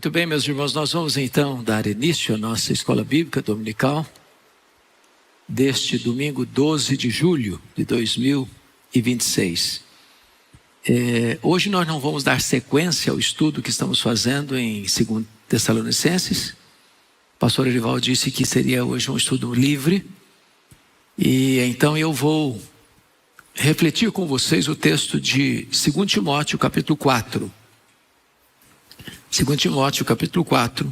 Muito bem, meus irmãos, nós vamos então dar início à nossa escola bíblica dominical deste domingo 12 de julho de 2026. Hoje nós não vamos dar sequência ao estudo que estamos fazendo em 2 Tessalonicenses. O pastor Erival disse que seria hoje um estudo livre, e então eu vou refletir com vocês o texto de 2 Timóteo capítulo 4. 2 Timóteo capítulo 4,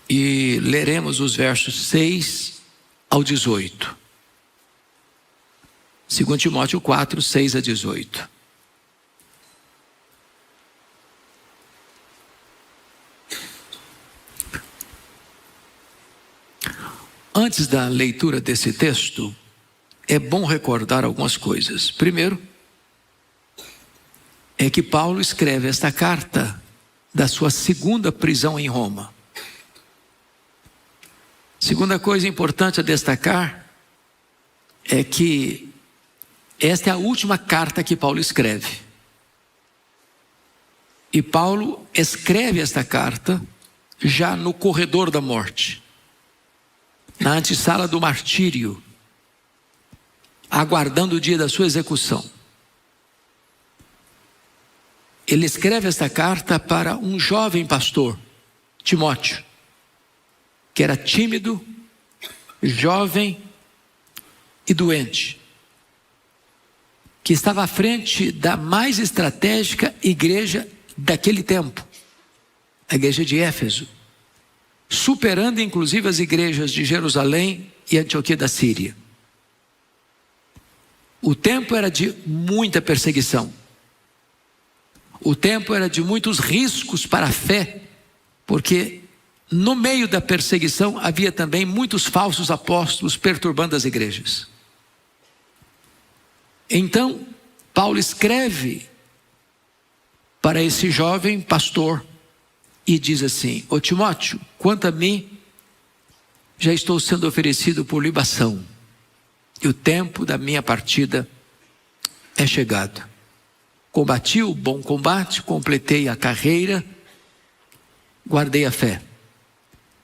e leremos os versos 6 ao 18. 2 Timóteo 4, 6 a 18. Antes da leitura desse texto, é bom recordar algumas coisas. Primeiro, é que Paulo escreve esta carta da sua segunda prisão em Roma. Segunda coisa importante a destacar é que esta é a última carta que Paulo escreve. E Paulo escreve esta carta já no corredor da morte, na antessala do martírio, aguardando o dia da sua execução. Ele escreve esta carta para um jovem pastor, Timóteo, que era tímido, jovem e doente, que estava à frente da mais estratégica igreja daquele tempo, a igreja de Éfeso, superando inclusive as igrejas de Jerusalém e Antioquia da Síria. O tempo era de muita perseguição. O tempo era de muitos riscos para a fé, porque no meio da perseguição havia também muitos falsos apóstolos perturbando as igrejas. Então, Paulo escreve para esse jovem pastor e diz assim: Ô Timóteo, quanto a mim, já estou sendo oferecido por libação, e o tempo da minha partida é chegado. Combati o bom combate, completei a carreira, guardei a fé.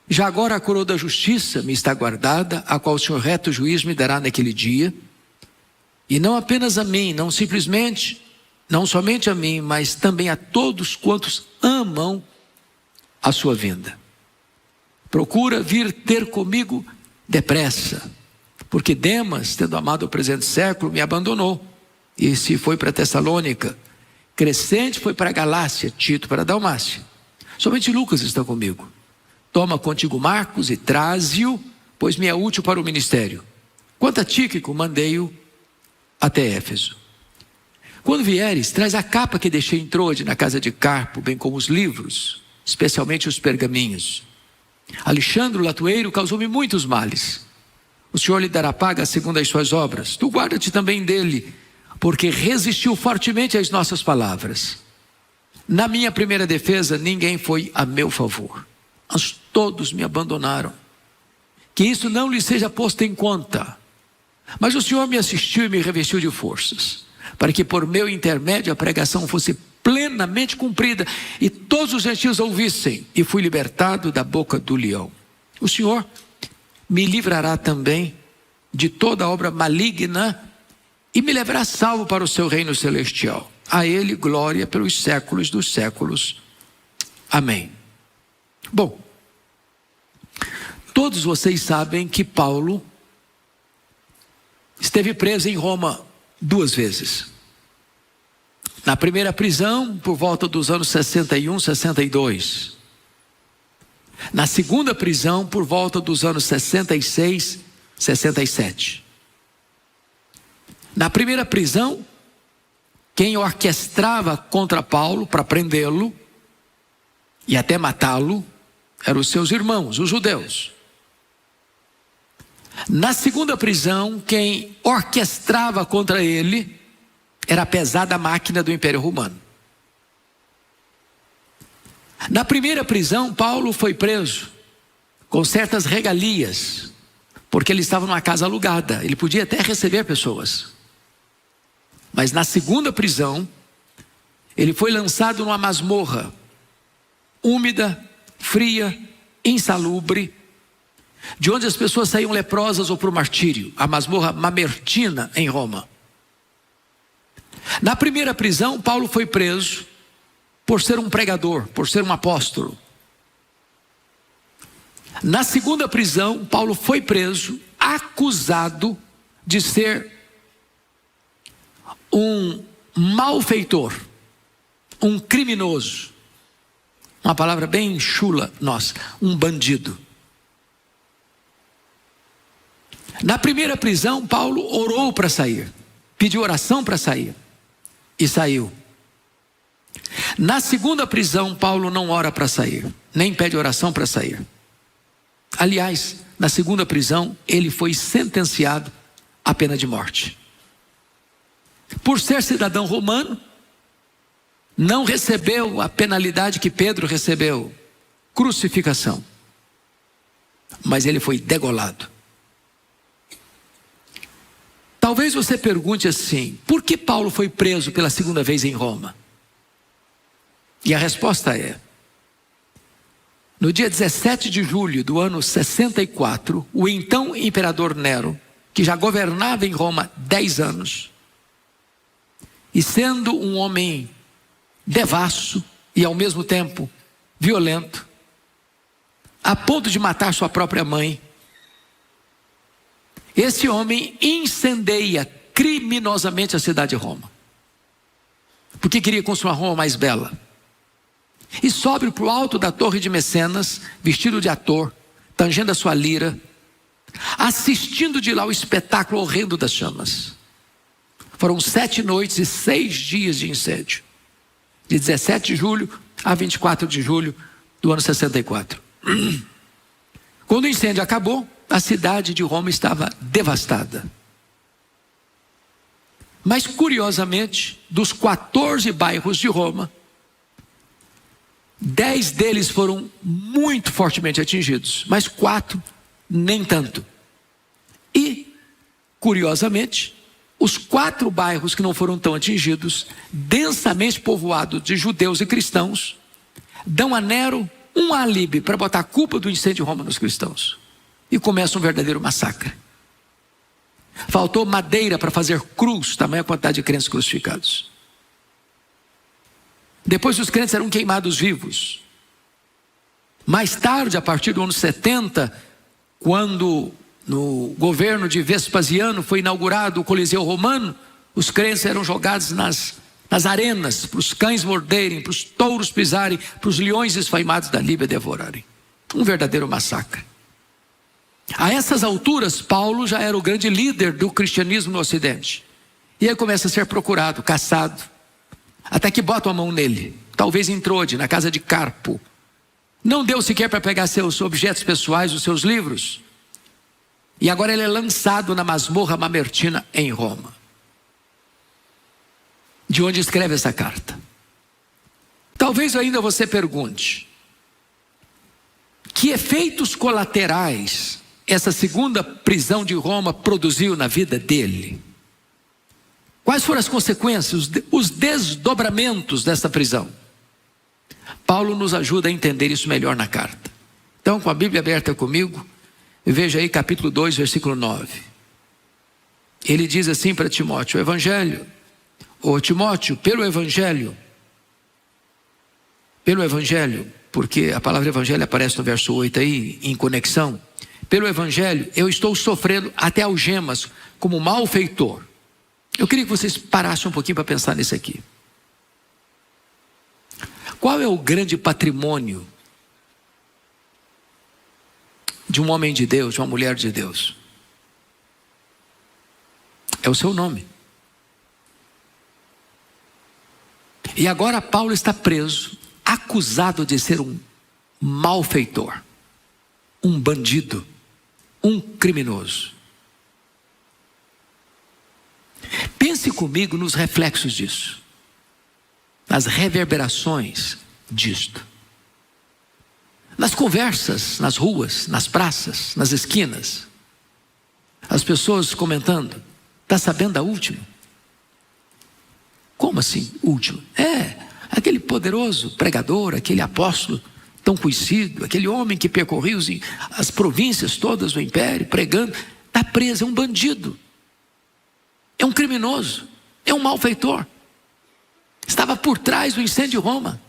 Já agora a coroa da justiça me está guardada, a qual o Senhor reto juiz me dará naquele dia, e não apenas a mim, não somente a mim, mas também a todos quantos amam a sua vinda. Procura vir ter comigo depressa, porque Demas, tendo amado o presente século, me abandonou, e se foi para Tessalônica. Crescente foi para a Galácia, Tito para a Dalmácia. Somente Lucas está comigo. Toma contigo Marcos e traze-o, pois me é útil para o ministério. Quanto a Tíquico, mandei-o até Éfeso. Quando vieres, traz a capa que deixei em Troade, na casa de Carpo, bem como os livros, especialmente os pergaminhos. Alexandre, o latoeiro, causou-me muitos males. O Senhor lhe dará paga segundo as suas obras. Tu guarda-te também dele, porque resistiu fortemente às nossas palavras. Na minha primeira defesa, ninguém foi a meu favor, mas todos me abandonaram. Que isso não lhe seja posto em conta. Mas o Senhor me assistiu e me revestiu de forças, para que por meu intermédio a pregação fosse plenamente cumprida, e todos os gentios ouvissem, e fui libertado da boca do leão. O Senhor me livrará também de toda obra maligna, e me levará salvo para o seu reino celestial. A ele glória pelos séculos dos séculos. Amém. Bom, todos vocês sabem que Paulo esteve preso em Roma 2 vezes. Na primeira prisão, por volta dos anos 61, 62. Na segunda prisão, por volta dos anos 66, 67. Na primeira prisão, quem orquestrava contra Paulo para prendê-lo e até matá-lo eram os seus irmãos, os judeus. Na segunda prisão, quem orquestrava contra ele era a pesada máquina do Império Romano. Na primeira prisão, Paulo foi preso com certas regalias, porque ele estava numa casa alugada, ele podia até receber pessoas. Mas na segunda prisão, ele foi lançado numa masmorra, úmida, fria, insalubre, de onde as pessoas saíam leprosas ou para o martírio, a masmorra Mamertina em Roma. Na primeira prisão, Paulo foi preso por ser um pregador, por ser um apóstolo. Na segunda prisão, Paulo foi preso, acusado de ser um malfeitor, um criminoso. Uma palavra bem chula nossa, um bandido. Na primeira prisão, Paulo orou para sair, pediu oração para sair e saiu. Na segunda prisão, Paulo não ora para sair, nem pede oração para sair. Aliás, na segunda prisão, ele foi sentenciado à pena de morte. Por ser cidadão romano, não recebeu a penalidade que Pedro recebeu, crucificação. Mas ele foi degolado. Talvez você pergunte assim: por que Paulo foi preso pela segunda vez em Roma? E a resposta é: no dia 17 de julho do ano 64, o então imperador Nero, que já governava em Roma 10 anos, e sendo um homem devasso e ao mesmo tempo violento, a ponto de matar sua própria mãe, esse homem incendeia criminosamente a cidade de Roma, porque queria construir uma Roma mais bela. E sobe para o alto da torre de Mecenas, vestido de ator, tangendo a sua lira, assistindo de lá o espetáculo horrendo das chamas. Foram 7 noites e 6 dias de incêndio, de 17 de julho a 24 de julho do ano 64. Quando o incêndio acabou, a cidade de Roma estava devastada. Mas curiosamente, dos 14 bairros de Roma, 10 deles foram muito fortemente atingidos, mas 4 nem tanto. E, curiosamente, os 4 bairros que não foram tão atingidos, densamente povoados de judeus e cristãos, dão a Nero um alibi para botar a culpa do incêndio de Roma nos cristãos. E começa um verdadeiro massacre. Faltou madeira para fazer cruz, tamanha quantidade de crentes crucificados. Depois os crentes eram queimados vivos. Mais tarde, a partir do ano 70, quando no governo de Vespasiano foi inaugurado o Coliseu Romano, os crentes eram jogados nas arenas, para os cães morderem, para os touros pisarem, para os leões esfaimados da Líbia devorarem. Um verdadeiro massacre. A essas alturas, Paulo já era o grande líder do cristianismo no Ocidente. E aí começa a ser procurado, caçado, até que botam a mão nele, talvez em Trode, na casa de Carpo. Não deu sequer para pegar seus objetos pessoais, os seus livros. E agora ele é lançado na masmorra Mamertina em Roma, de onde escreve essa carta. Talvez ainda você pergunte: que efeitos colaterais essa segunda prisão de Roma produziu na vida dele? Quais foram as consequências, os desdobramentos dessa prisão? Paulo nos ajuda a entender isso melhor na carta. Então, com a Bíblia aberta comigo, veja aí capítulo 2, versículo 9. Ele diz assim para Timóteo: o Evangelho, Timóteo, pelo Evangelho, porque a palavra Evangelho aparece no verso 8 aí, em conexão. Pelo Evangelho, eu estou sofrendo até algemas como malfeitor. Eu queria que vocês parassem um pouquinho para pensar nisso aqui. Qual é o grande patrimônio de um homem de Deus, de uma mulher de Deus? É o seu nome. E agora Paulo está preso, acusado de ser um malfeitor, um bandido, um criminoso. Pense comigo nos reflexos disso, nas reverberações disto. Nas conversas, nas ruas, nas praças, nas esquinas, as pessoas comentando: está sabendo da última? Como assim, última? Aquele poderoso pregador, aquele apóstolo, tão conhecido, aquele homem que percorria as províncias todas do império, pregando, está preso, é um bandido, é um criminoso, é um malfeitor. Estava por trás do incêndio de Roma,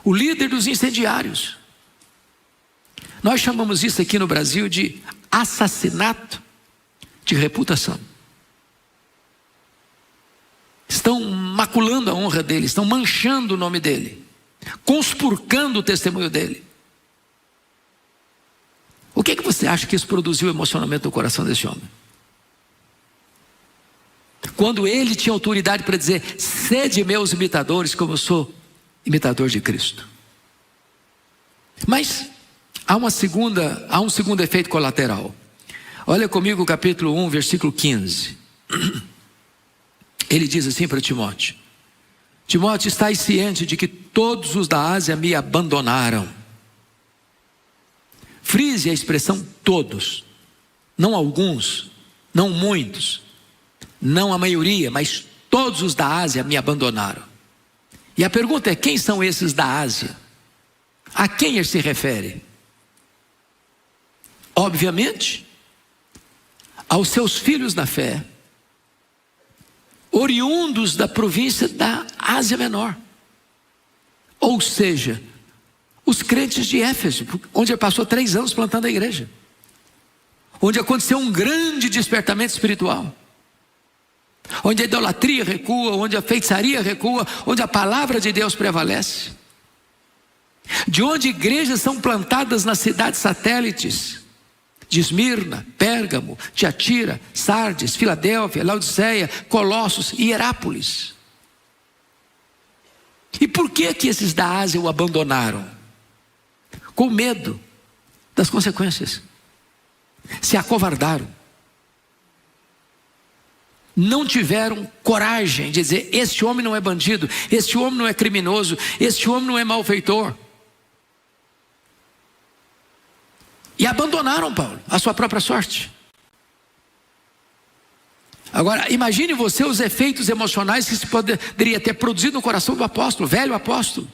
o líder dos incendiários. Nós chamamos isso aqui no Brasil de assassinato de reputação. Estão maculando a honra dele, estão manchando o nome dele, conspurcando o testemunho dele. O que você acha que isso produziu emocionalmente no coração desse homem? Quando ele tinha autoridade para dizer: sede meus imitadores, como eu sou imitador de Cristo. Mas há um segundo efeito colateral. Olha comigo o capítulo 1, versículo 15. Ele diz assim para Timóteo: Timóteo, estais ciente de que todos os da Ásia me abandonaram. Frise a expressão todos, não alguns, não muitos, não a maioria, mas todos os da Ásia me abandonaram. E a pergunta é: quem são esses da Ásia? A quem ele se refere? Obviamente, aos seus filhos na fé, oriundos da província da Ásia Menor, ou seja, os crentes de Éfeso, onde ele passou 3 anos plantando a igreja, onde aconteceu um grande despertamento espiritual, onde a idolatria recua, onde a feitiçaria recua, onde a palavra de Deus prevalece, de onde igrejas são plantadas nas cidades satélites de Esmirna, Pérgamo, Tiatira, Sardes, Filadélfia, Laodiceia, Colossos e Herápolis. E por que esses da Ásia o abandonaram? Com medo das consequências. Se acovardaram. Não tiveram coragem de dizer: este homem não é bandido, este homem não é criminoso, este homem não é malfeitor. E abandonaram Paulo, a sua própria sorte. Agora, imagine você os efeitos emocionais que se poderia ter produzido no coração do apóstolo, velho apóstolo.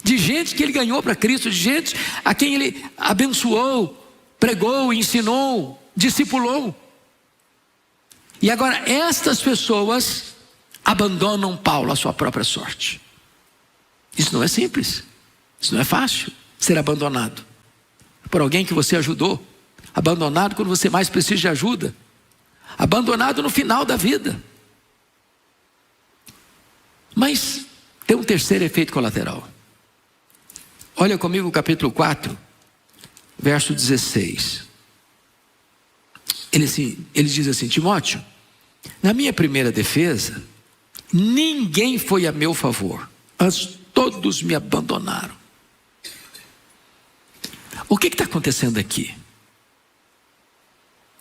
De gente que ele ganhou para Cristo, de gente a quem ele abençoou, pregou, ensinou, discipulou. E agora estas pessoas abandonam Paulo à sua própria sorte. Isso não é simples, isso não é fácil, ser abandonado por alguém que você ajudou, abandonado quando você mais precisa de ajuda, abandonado no final da vida. Mas tem um terceiro efeito colateral. Olha comigo o capítulo 4, verso 16. Ele diz assim: Timóteo, na minha primeira defesa, ninguém foi a meu favor, mas todos me abandonaram. O que está acontecendo aqui?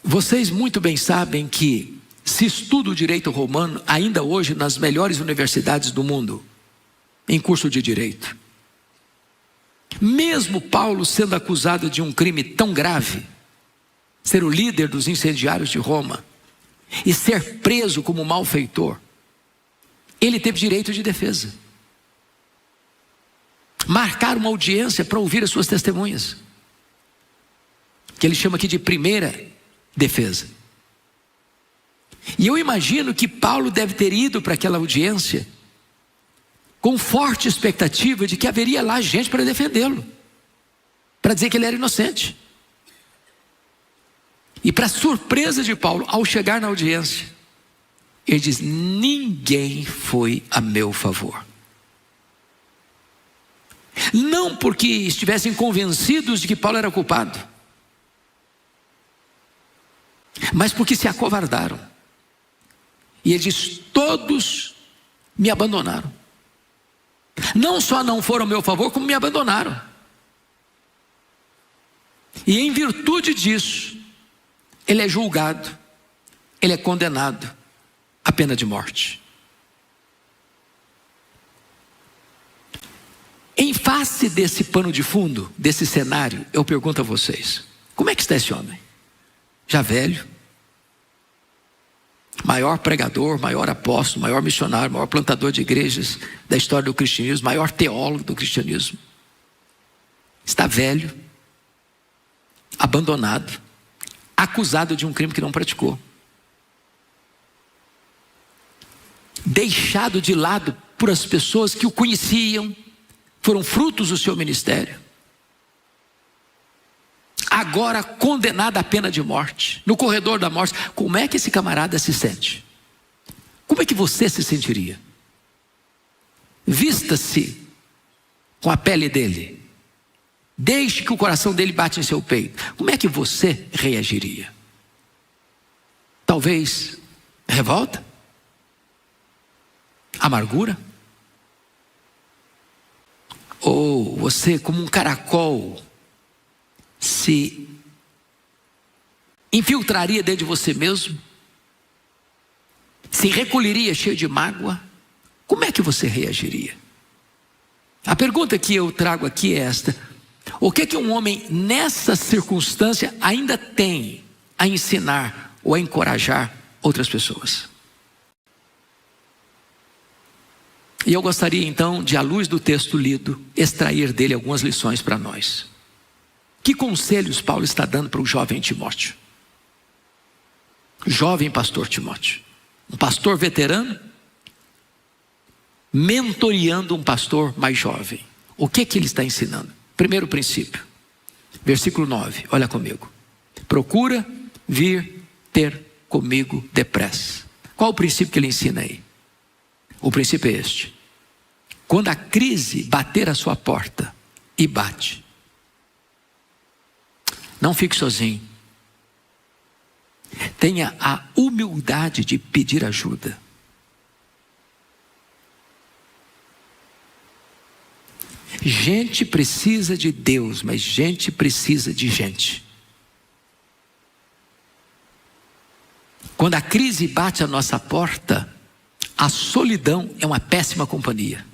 Vocês muito bem sabem que se estuda o direito romano ainda hoje nas melhores universidades do mundo, em curso de direito. Mesmo Paulo sendo acusado de um crime tão grave, ser o líder dos incendiários de Roma e ser preso como malfeitor, ele teve direito de defesa. Marcar uma audiência para ouvir as suas testemunhas, que ele chama aqui de primeira defesa. E eu imagino que Paulo deve ter ido para aquela audiência com forte expectativa de que haveria lá gente para defendê-lo, para dizer que ele era inocente. E para surpresa de Paulo, ao chegar na audiência, ele diz: ninguém foi a meu favor. Não porque estivessem convencidos de que Paulo era culpado, mas porque se acovardaram. E ele diz: todos me abandonaram. Não só não foram a meu favor, como me abandonaram. E em virtude disso, ele é julgado, ele é condenado à pena de morte. Em face desse pano de fundo, desse cenário, eu pergunto a vocês: como é que está esse homem? Já velho, maior pregador, maior apóstolo, maior missionário, maior plantador de igrejas da história do cristianismo, maior teólogo do cristianismo. está velho, abandonado, acusado de um crime que não praticou, deixado de lado por as pessoas que o conheciam, foram frutos do seu ministério, agora condenado à pena de morte, no corredor da morte. Como é que esse camarada se sente? Como é que você se sentiria? Vista-se com a pele dele, deixe que o coração dele bate em seu peito. Como é que você reagiria? Talvez revolta? Amargura? Ou você, como um caracol, se infiltraria dentro de você mesmo? Se recolheria cheio de mágoa? Como é que você reagiria? A pergunta que eu trago aqui é esta: o que é que um homem nessa circunstância ainda tem a ensinar ou a encorajar outras pessoas? E eu gostaria então de, à luz do texto lido, extrair dele algumas lições para nós. Que conselhos Paulo está dando para o jovem Timóteo? Jovem pastor Timóteo, um pastor veterano, mentoreando um pastor mais jovem. O que é que ele está ensinando? Primeiro princípio, versículo 9, olha comigo. Procura vir ter comigo depressa. Qual o princípio que ele ensina aí? O princípio é este: quando a crise bater a sua porta, e bate, não fique sozinho. Tenha a humildade de pedir ajuda. Gente precisa de Deus, mas gente precisa de gente. Quando a crise bate a nossa porta, a solidão é uma péssima companhia.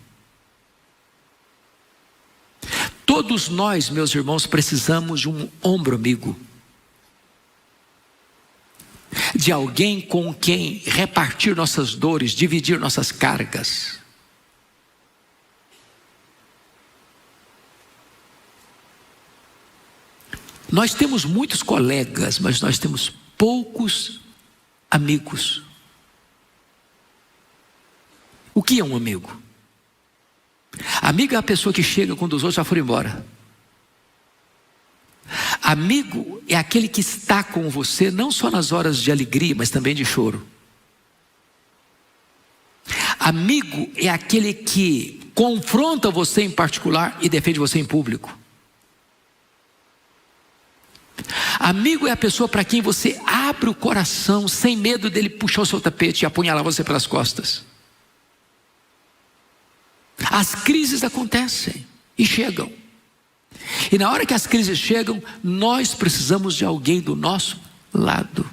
Todos nós, meus irmãos, precisamos de um ombro amigo, de alguém com quem repartir nossas dores, dividir nossas cargas. Nós temos muitos colegas, mas nós temos poucos amigos. O que é um amigo? Amigo é a pessoa que chega quando os outros já foram embora. Amigo é aquele que está com você não só nas horas de alegria, mas também de choro. Amigo é aquele que confronta você em particular e defende você em público. Amigo é a pessoa para quem você abre o coração sem medo dele puxar o seu tapete e apunhalar você pelas costas. As crises acontecem e chegam. E na hora que as crises chegam, nós precisamos de alguém do nosso lado.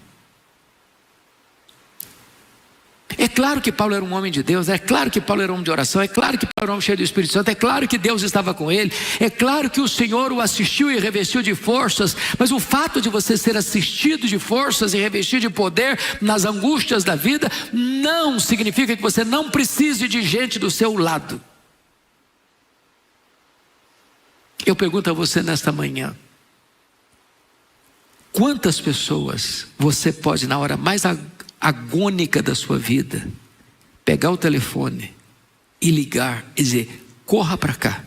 É claro que Paulo era um homem de Deus, é claro que Paulo era um homem de oração, é claro que Paulo era um homem cheio do Espírito Santo, é claro que Deus estava com ele, é claro que o Senhor o assistiu e revestiu de forças, mas o fato de você ser assistido de forças e revestido de poder nas angústias da vida, não significa que você não precise de gente do seu lado. Eu pergunto a você nesta manhã: quantas pessoas você pode, na hora mais agônica da sua vida, pegar o telefone e ligar e dizer: corra para cá,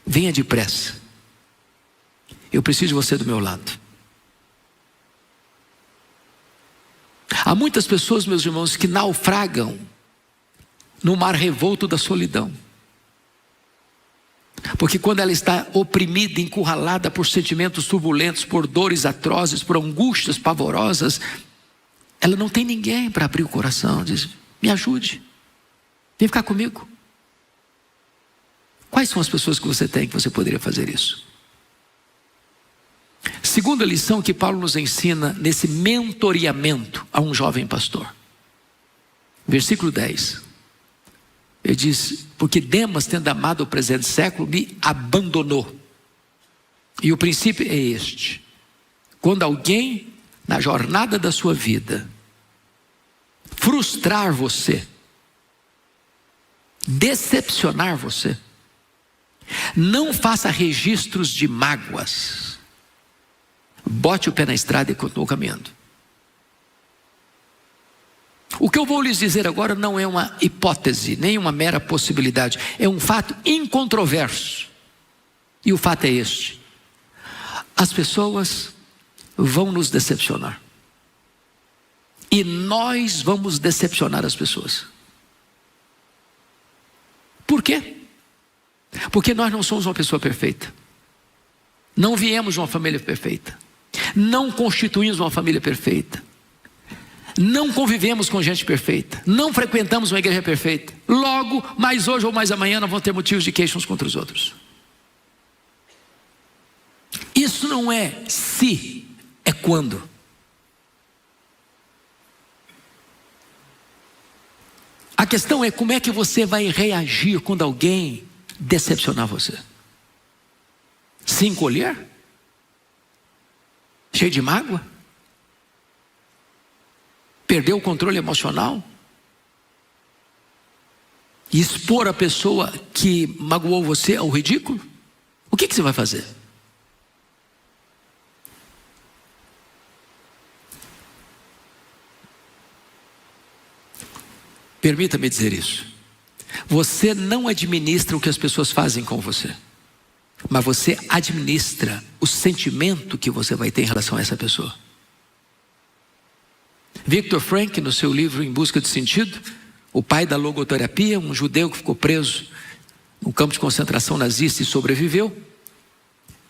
venha depressa, eu preciso de você do meu lado. Há muitas pessoas, meus irmãos, que naufragam no mar revolto da solidão, porque quando ela está oprimida, encurralada por sentimentos turbulentos, por dores atrozes, por angústias pavorosas, ela não tem ninguém para abrir o coração. Diz: me ajude, vem ficar comigo. Quais são as pessoas que você tem que você poderia fazer isso? Segunda lição que Paulo nos ensina nesse mentoreamento a um jovem pastor. Versículo 10. Ele diz: porque Demas, tendo amado o presente século, me abandonou. E o princípio é este: quando alguém na jornada da sua vida frustrar você, decepcionar você, Não faça registros de mágoas. Bote o pé na estrada e continue caminhando. O que eu vou lhes dizer agora não é uma hipótese, nem uma mera possibilidade. É um fato incontroverso. E o fato é este: as pessoas vão nos decepcionar. E nós vamos decepcionar as pessoas. Por quê? Porque nós não somos uma pessoa perfeita. Não viemos de uma família perfeita. Não constituímos uma família perfeita. Não convivemos com gente perfeita. Não frequentamos uma igreja perfeita. Logo, mais hoje ou mais amanhã, nós vamos ter motivos de queixa uns contra os outros. Isso não é se, é quando. A questão é como é que você vai reagir quando alguém decepcionar você. Se encolher? Cheio de mágoa? Perder o controle emocional? E expor a pessoa que magoou você ao ridículo? O que você vai fazer? Permita-me dizer isso. Você não administra o que as pessoas fazem com você, mas você administra o sentimento que você vai ter em relação a essa pessoa. Viktor Frankl, no seu livro Em Busca de Sentido, o pai da logoterapia, um judeu que ficou preso no campo de concentração nazista e sobreviveu,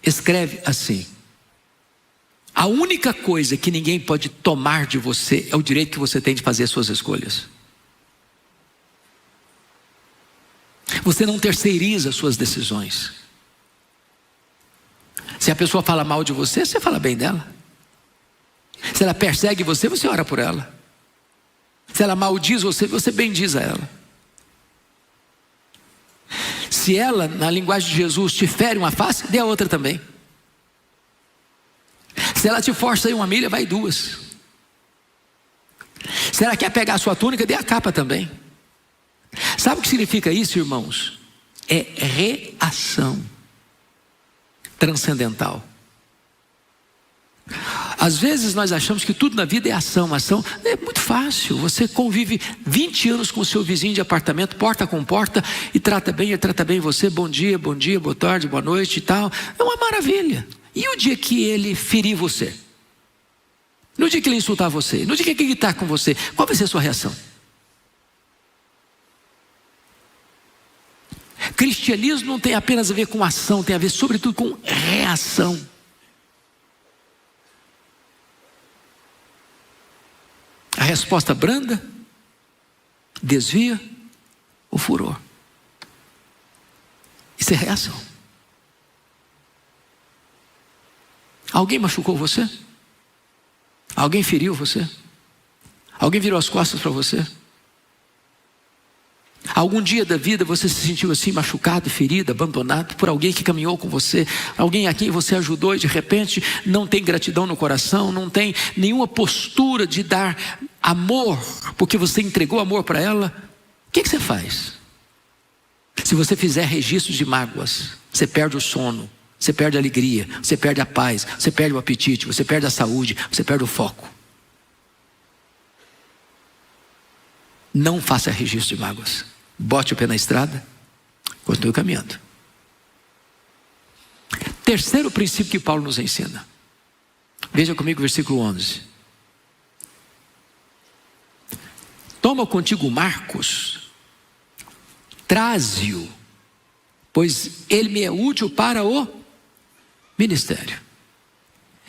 escreve assim: a única coisa que ninguém pode tomar de você é o direito que você tem de fazer as suas escolhas. Você não terceiriza as suas decisões. Se a pessoa fala mal de você, você fala bem dela. Se ela persegue você, você ora por ela. Se ela maldiz você, você bendiz a ela. Se ela, na linguagem de Jesus, te fere uma face, dê a outra também. Se ela te força a ir uma milha, vai 2. Se ela quer pegar a sua túnica, dê a capa também. Sabe o que significa isso, irmãos? É reação transcendental. Às vezes nós achamos que tudo na vida é ação. Ação é muito fácil. Você convive 20 anos com o seu vizinho de apartamento, porta com porta, e trata bem, ele trata bem você, bom dia, boa tarde, boa noite e tal. É uma maravilha. E o dia que ele ferir você? No dia que ele insultar você? No dia que ele gritar com você? Qual vai ser a sua reação? Cristianismo não tem apenas a ver com ação, tem a ver sobretudo com reação. A resposta branda desvia o furor. Isso é reação. Alguém machucou você? Alguém feriu você? Alguém virou as costas para você? Algum dia da vida você se sentiu assim, machucado, ferido, abandonado por alguém que caminhou com você, alguém a quem você ajudou e de repente não tem gratidão no coração, não tem nenhuma postura de dar amor, porque você entregou amor para ela? O que você faz? Se você fizer registros de mágoas, você perde o sono, você perde a alegria, você perde a paz, você perde o apetite, você perde a saúde, você perde o foco. Não faça registro de mágoas. Bote o pé na estrada, continue caminhando. Terceiro princípio que Paulo nos ensina. Veja comigo o versículo 11. Toma contigo Marcos, traze-o, pois ele me é útil para o ministério.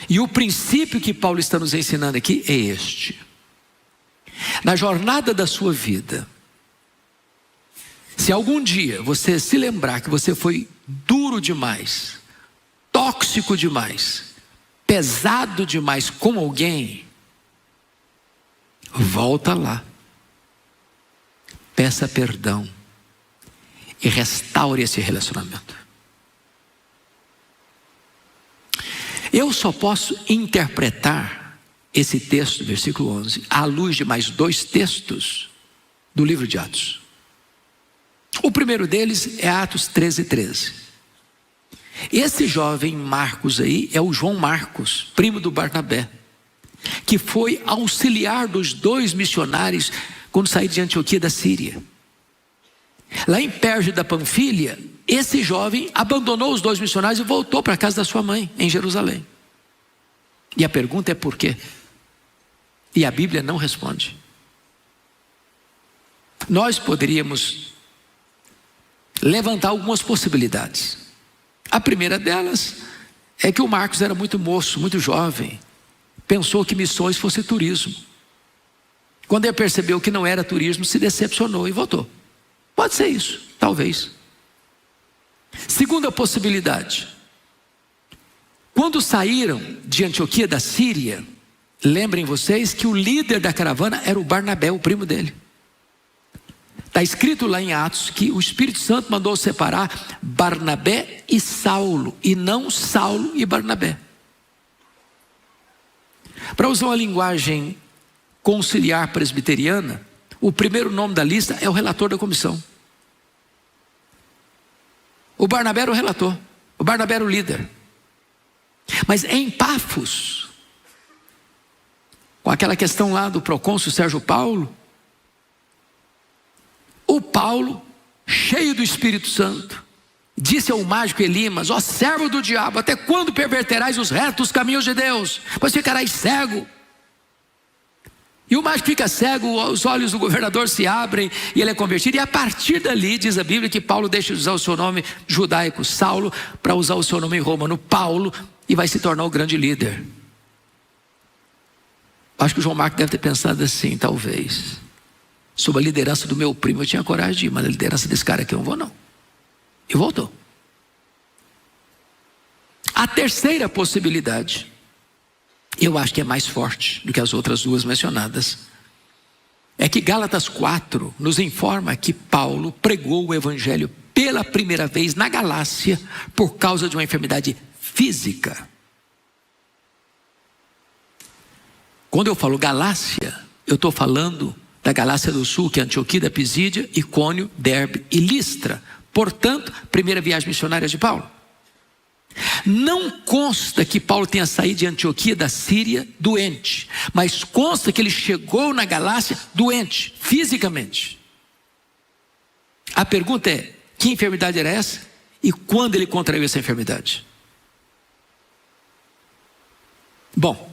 E o princípio que Paulo está nos ensinando aqui é este: na jornada da sua vida, se algum dia você se lembrar que você foi duro demais, tóxico demais, pesado demais com alguém, volta lá, peça perdão e restaure esse relacionamento. Eu só posso interpretar esse texto, versículo 11, à luz de mais 2 textos do livro de Atos. O primeiro deles é Atos 13:13. Esse jovem Marcos aí é o João Marcos, primo do Barnabé, que foi auxiliar dos 2 missionários quando saíram de Antioquia da Síria. Lá em Perge da Panfilha, esse jovem abandonou os 2 missionários e voltou para a casa da sua mãe, em Jerusalém. E a pergunta é por quê? E a Bíblia não responde. Nós poderíamos levantar algumas possibilidades. A primeira delas é que o Marcos era muito moço, muito jovem. Pensou que missões fosse turismo. Quando ele percebeu que não era turismo, se decepcionou e voltou. Pode ser isso, talvez. Segunda possibilidade. Quando saíram de Antioquia da Síria, lembrem vocês que o líder da caravana era o Barnabé, o primo dele. Está escrito lá em Atos que o Espírito Santo mandou separar Barnabé e Saulo, e não Saulo e Barnabé. Para usar uma linguagem conciliar presbiteriana, o primeiro nome da lista é o relator da comissão. O Barnabé era o relator, o Barnabé era o líder. Mas em Pafos, com aquela questão lá do procônsul Sérgio Paulo, o Paulo, cheio do Espírito Santo, disse ao mágico Elimas: ó servo do diabo, até quando perverterás os retos caminhos de Deus? Pois ficarás cego. E o mágico fica cego, os olhos do governador se abrem e ele é convertido. E a partir dali, diz a Bíblia, que Paulo deixa de usar o seu nome judaico, Saulo, para usar o seu nome romano, Paulo, e vai se tornar o grande líder. Acho que o João Marcos deve ter pensado assim, talvez. Sob a liderança do meu primo eu tinha coragem de ir, mas a liderança desse cara aqui eu não vou não. E voltou. A terceira possibilidade, eu acho que é mais forte do que as outras 2 mencionadas, é que Gálatas 4 nos informa que Paulo pregou o evangelho pela primeira vez na Galácia por causa de uma enfermidade física. Quando eu falo Galácia, eu estou falando da Galácia do Sul, que é Antioquia da Pisídia, Icônio, Derbe e Listra. Portanto, primeira viagem missionária de Paulo. Não consta que Paulo tenha saído de Antioquia da Síria doente, mas consta que ele chegou na Galácia doente, fisicamente. A pergunta é: que enfermidade era essa? E quando ele contraiu essa enfermidade? Bom,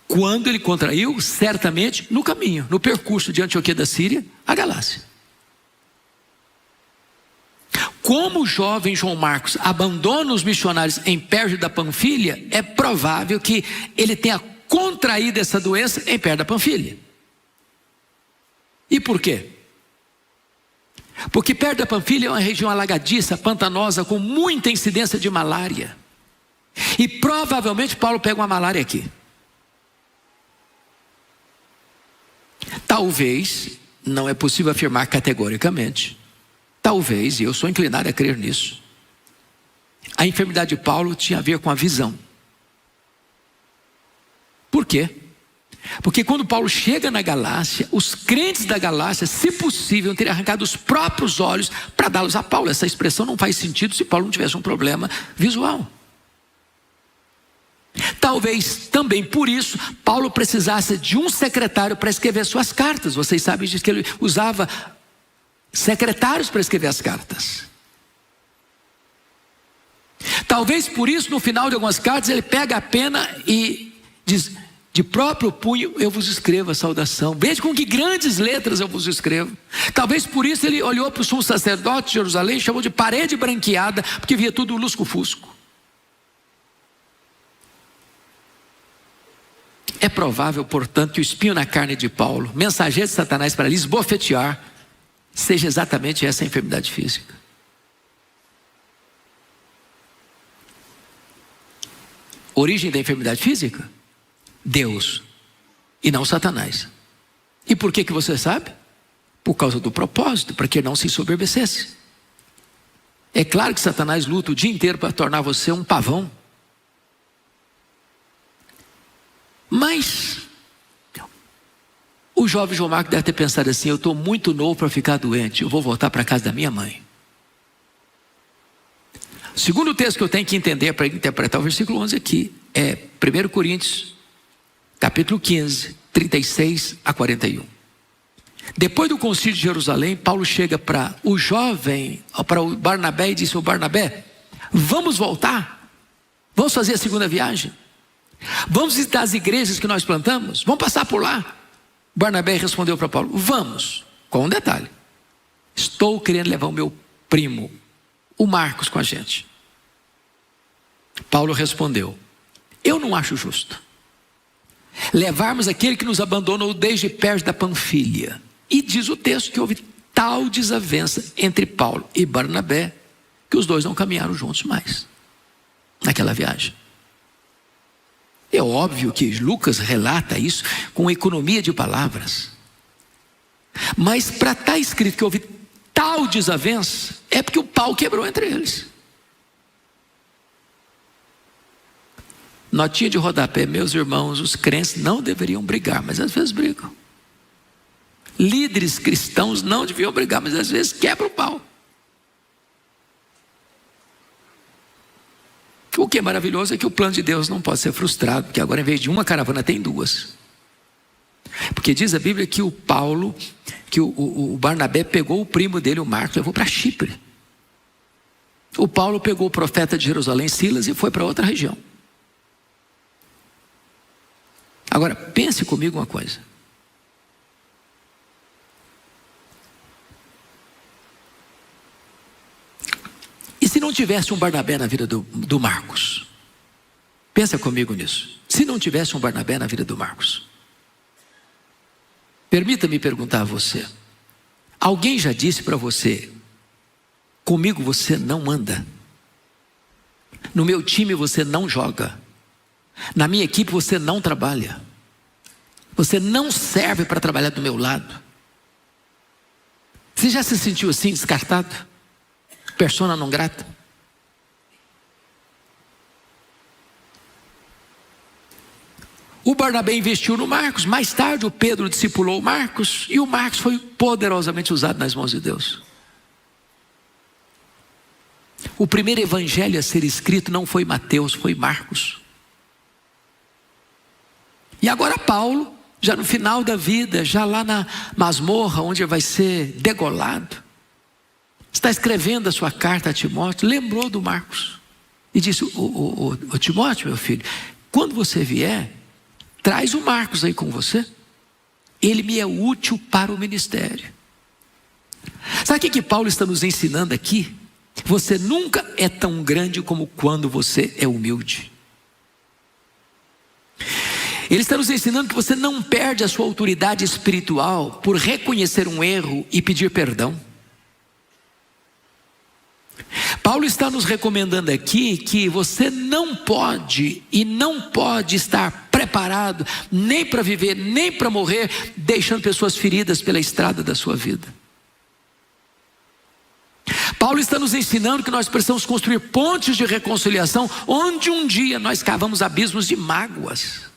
quando ele contraiu, certamente no caminho, no percurso de Antioquia da Síria à Galácia. Como o jovem João Marcos abandona os missionários em Perge da Panfilha, é provável que ele tenha contraído essa doença em Perge da Panfilha. E por quê? Porque Perge da Panfilha é uma região alagadiça, pantanosa, com muita incidência de malária. E provavelmente Paulo pega uma malária aqui. Talvez, não é possível afirmar categoricamente, talvez, e eu sou inclinado a crer nisso, a enfermidade de Paulo tinha a ver com a visão. Por quê? Porque quando Paulo chega na Galácia, os crentes da Galácia, se possível, teriam arrancado os próprios olhos para dá-los a Paulo. Essa expressão não faz sentido se Paulo não tivesse um problema visual. Talvez também por isso Paulo precisasse de um secretário para escrever suas cartas. Vocês sabem disso, que ele usava secretários para escrever as cartas. Talvez por isso, no final de algumas cartas, ele pega a pena e diz: de próprio punho eu vos escrevo a saudação. Veja com que grandes letras eu vos escrevo. Talvez por isso ele olhou para o sumo sacerdote de Jerusalém e chamou de parede branqueada, porque via tudo lusco-fusco. É provável, portanto, que o espinho na carne de Paulo, mensageiro de Satanás para lhe esbofetear, seja exatamente essa enfermidade física. Origem da enfermidade física? Deus, e não Satanás. E por que você sabe? Por causa do propósito, para que não se ensoberbecesse. É claro que Satanás luta o dia inteiro para tornar você um pavão. Mas o jovem João Marcos deve ter pensado assim: eu estou muito novo para ficar doente, eu vou voltar para a casa da minha mãe. Segundo texto que eu tenho que entender para interpretar o versículo 11 aqui é 1 Coríntios, capítulo 15, 36 a 41. Depois do concílio de Jerusalém, Paulo chega para o jovem, para o Barnabé e disse: "Ô Barnabé, vamos voltar? Vamos fazer a segunda viagem? Vamos visitar as igrejas que nós plantamos? Vamos passar por lá?" Barnabé respondeu para Paulo: "Vamos, com um detalhe. Estou querendo levar o meu primo, o Marcos, com a gente." Paulo respondeu: "Eu não acho justo levarmos aquele que nos abandonou desde perto da Panfilha." E diz o texto que houve tal desavença entre Paulo e Barnabé que os dois não caminharam juntos mais naquela viagem. É óbvio que Lucas relata isso com economia de palavras, mas para estar escrito que houve tal desavença, é porque o pau quebrou entre eles. Notinha de rodapé: meus irmãos, os crentes não deveriam brigar, mas às vezes brigam. Líderes cristãos não deviam brigar, mas às vezes quebra o pau. O que é maravilhoso é que o plano de Deus não pode ser frustrado, porque agora, em vez de uma caravana, tem duas. Porque diz a Bíblia que o Paulo, que o Barnabé pegou o primo dele, o Marcos, levou para Chipre. O Paulo pegou o profeta de Jerusalém, Silas, e foi para outra região. Agora, pense comigo uma coisa. E se não tivesse um Barnabé na vida do Marcos? Pensa comigo nisso. Se não tivesse um Barnabé na vida do Marcos? Permita-me perguntar a você: alguém já disse para você: comigo você não anda, no meu time você não joga, na minha equipe você não trabalha, você não serve para trabalhar do meu lado? Você já se sentiu assim, descartado? Persona não grata? O Barnabé investiu no Marcos. Mais tarde o Pedro discipulou o Marcos, e o Marcos foi poderosamente usado nas mãos de Deus. O primeiro evangelho a ser escrito não foi Mateus, foi Marcos. E agora Paulo, já no final da vida, já lá na masmorra onde vai ser degolado, está escrevendo a sua carta a Timóteo, lembrou do Marcos e disse: o Timóteo, meu filho, quando você vier, traz o Marcos aí com você, ele me é útil para o ministério. Sabe o que Paulo está nos ensinando aqui? Você nunca é tão grande como quando você é humilde. Ele está nos ensinando que você não perde a sua autoridade espiritual por reconhecer um erro e pedir perdão. Paulo está nos recomendando aqui que você não pode estar preparado nem para viver, nem para morrer, deixando pessoas feridas pela estrada da sua vida. Paulo está nos ensinando que nós precisamos construir pontes de reconciliação, onde um dia nós cavamos abismos de mágoas.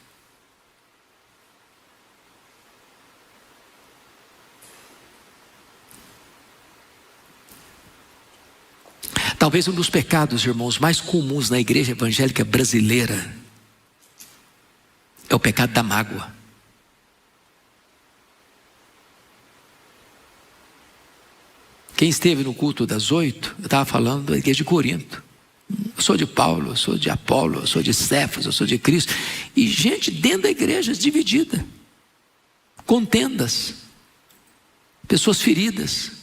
Talvez um dos pecados, irmãos, mais comuns na igreja evangélica brasileira é o pecado da mágoa. Quem esteve no culto das 8, eu estava falando da igreja de Corinto. Eu sou de Paulo, eu sou de Apolo, eu sou de Cefas, eu sou de Cristo. E gente dentro da igreja dividida, contendas, pessoas feridas.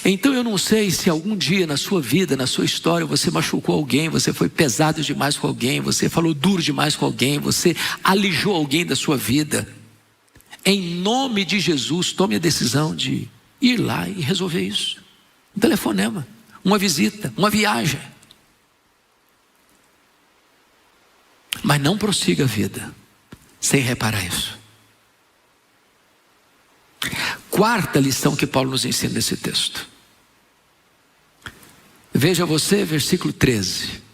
Então eu não sei se algum dia na sua vida, na sua história, você machucou alguém, você foi pesado demais com alguém, você falou duro demais com alguém, você alijou alguém da sua vida. Em nome de Jesus, tome a decisão de ir lá e resolver isso. Um telefonema, uma visita, uma viagem. Mas não prossiga a vida sem reparar isso. Quarta lição que Paulo nos ensina nesse texto. Veja você, versículo 13.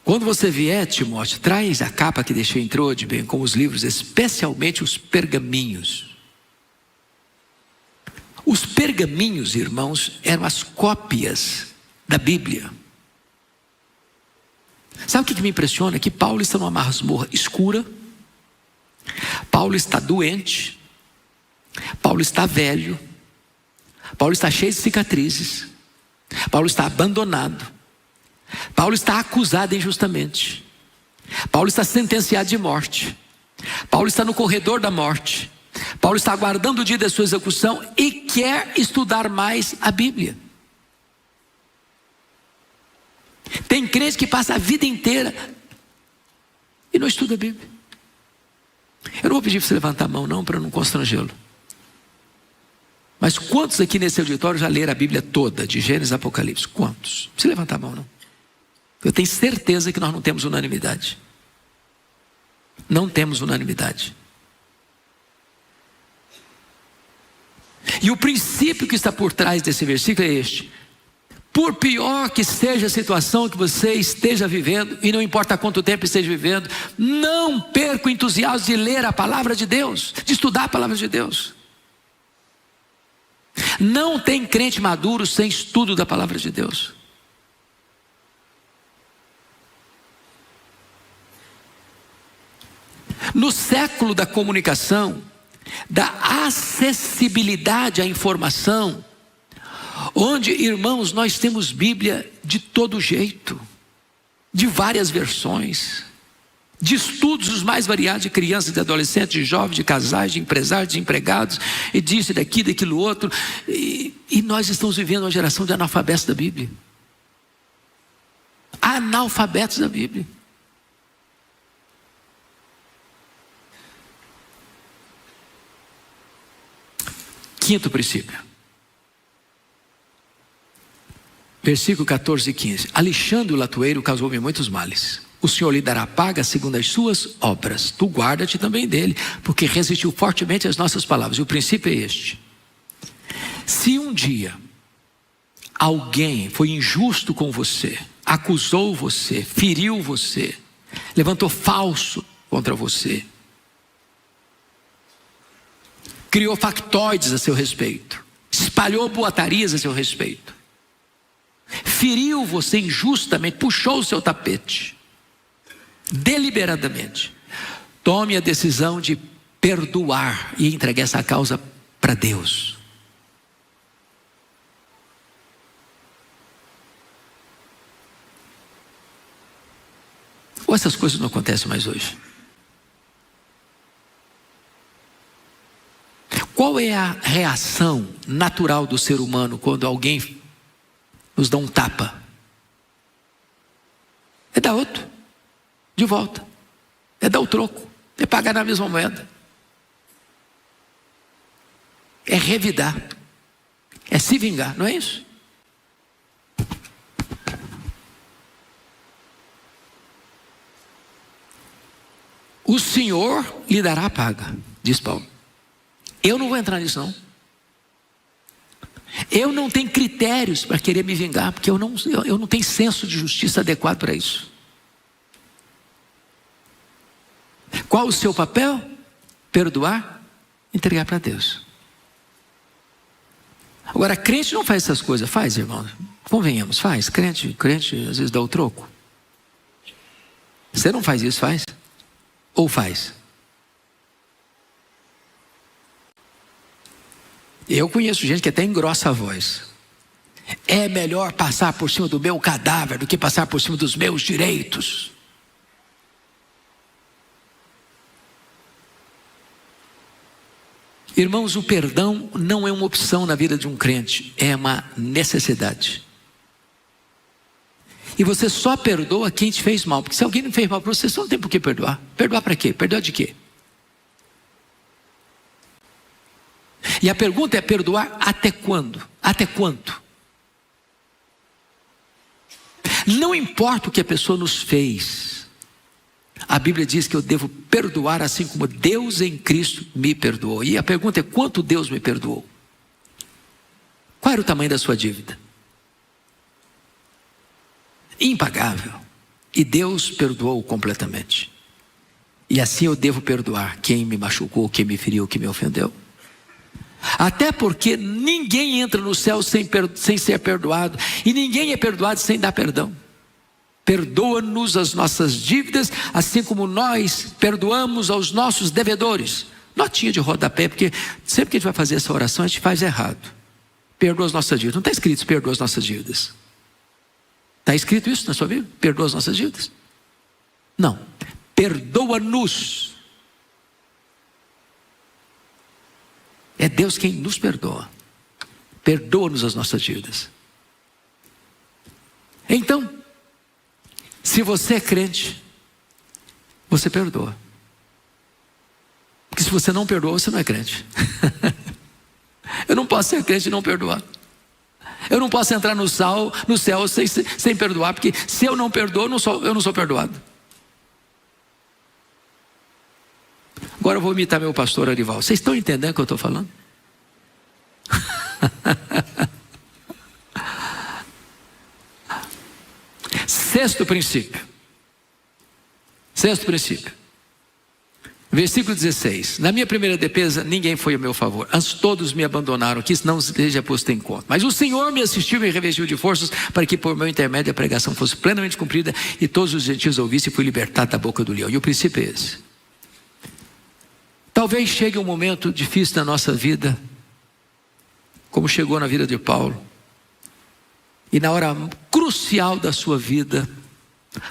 Quando você vier, Timóteo, traz a capa que deixei em Trode, bem como os livros, especialmente os pergaminhos. Os pergaminhos, irmãos, eram as cópias da Bíblia. Sabe o que me impressiona? Que Paulo está numa masmorra escura, Paulo está doente, Paulo está velho, Paulo está cheio de cicatrizes, Paulo está abandonado, Paulo está acusado injustamente, Paulo está sentenciado de morte, Paulo está no corredor da morte, Paulo está aguardando o dia da sua execução e quer estudar mais a Bíblia. Tem crente que passa a vida inteira e não estuda a Bíblia. Eu não vou pedir para você levantar a mão não, para não constrangê-lo. Mas quantos aqui nesse auditório já leram a Bíblia toda, de Gênesis a Apocalipse? Quantos? Não precisa levantar a mão não. Eu tenho certeza que nós não temos unanimidade. Não temos unanimidade. E o princípio que está por trás desse versículo é este: por pior que seja a situação que você esteja vivendo, e não importa quanto tempo esteja vivendo, não perca o entusiasmo de ler a palavra de Deus, de estudar a palavra de Deus. Não tem crente maduro sem estudo da palavra de Deus. No século da comunicação, da acessibilidade à informação, onde, irmãos, nós temos Bíblia de todo jeito, de várias versões, de estudos os mais variados, de crianças, de adolescentes, de jovens, de casais, de empresários, de empregados, e disso, daqui, daquilo outro, e nós estamos vivendo uma geração de analfabetos da Bíblia. Analfabetos da Bíblia. Quinto princípio. Versículo 14 e 15. Alexandre o latoeiro causou-me muitos males. O Senhor lhe dará paga segundo as suas obras. Tu guarda-te também dele, porque resistiu fortemente às nossas palavras. E o princípio é este: se um dia alguém foi injusto com você, acusou você, feriu você, levantou falso contra você, criou factoides a seu respeito, espalhou boatarias a seu respeito, feriu você injustamente, puxou o seu tapete, deliberadamente, tome a decisão de perdoar e entregar essa causa para Deus. Ou essas coisas não acontecem mais hoje? Qual é a reação natural do ser humano quando alguém nos dá um tapa? É dar outro, de volta. É dar o troco, é pagar na mesma moeda. É revidar, é se vingar, não é isso? O Senhor lhe dará a paga, diz Paulo. Eu não vou entrar nisso não. Eu não tenho critérios para querer me vingar, porque eu não tenho senso de justiça adequado para isso. Qual o seu papel? Perdoar, entregar para Deus. Agora, crente não faz essas coisas. Faz, irmão, convenhamos, faz. Crente às vezes dá o troco. Você não faz isso, faz? Ou faz? Eu conheço gente que até engrossa a voz. É melhor passar por cima do meu cadáver do que passar por cima dos meus direitos. Irmãos, o perdão não é uma opção na vida de um crente, é uma necessidade. E você só perdoa quem te fez mal, porque se alguém não fez mal para você, você não tem por que perdoar. Perdoar para quê? Perdoar de quê? E a pergunta é: perdoar até quando? Até quanto? Não importa o que a pessoa nos fez, a Bíblia diz que eu devo perdoar assim como Deus em Cristo me perdoou. E a pergunta é: quanto Deus me perdoou? Qual era o tamanho da sua dívida? Impagável. E Deus perdoou completamente. E assim eu devo perdoar quem me machucou, quem me feriu, quem me ofendeu. Até porque ninguém entra no céu sem ser perdoado, e ninguém é perdoado sem dar perdão. Perdoa-nos as nossas dívidas, assim como nós perdoamos aos nossos devedores. Notinha de rodapé, porque sempre que a gente vai fazer essa oração, a gente faz errado. Perdoa as nossas dívidas. Não está escrito perdoa as nossas dívidas. Está escrito isso na sua Bíblia? Perdoa as nossas dívidas? Não. Perdoa-nos. É Deus quem nos perdoa. Perdoa-nos as nossas dívidas. Então, se você é crente, você perdoa. Porque se você não perdoa, você não é crente. Eu não posso ser crente e não perdoar. Eu não posso entrar no céu sem perdoar, porque se eu não perdoo, eu não sou perdoado. Agora eu vou imitar meu pastor Arival. Vocês estão entendendo o que eu estou falando? Sexto princípio. Versículo 16. Na minha primeira defesa, ninguém foi a meu favor. Antes todos me abandonaram, que isso não seja posto em conta. Mas o Senhor me assistiu e me revestiu de forças, para que por meu intermédio a pregação fosse plenamente cumprida, e todos os gentios ouvissem, e fui libertado da boca do leão. E o princípio é esse. Talvez chegue um momento difícil na nossa vida, como chegou na vida de Paulo. E na hora crucial da sua vida,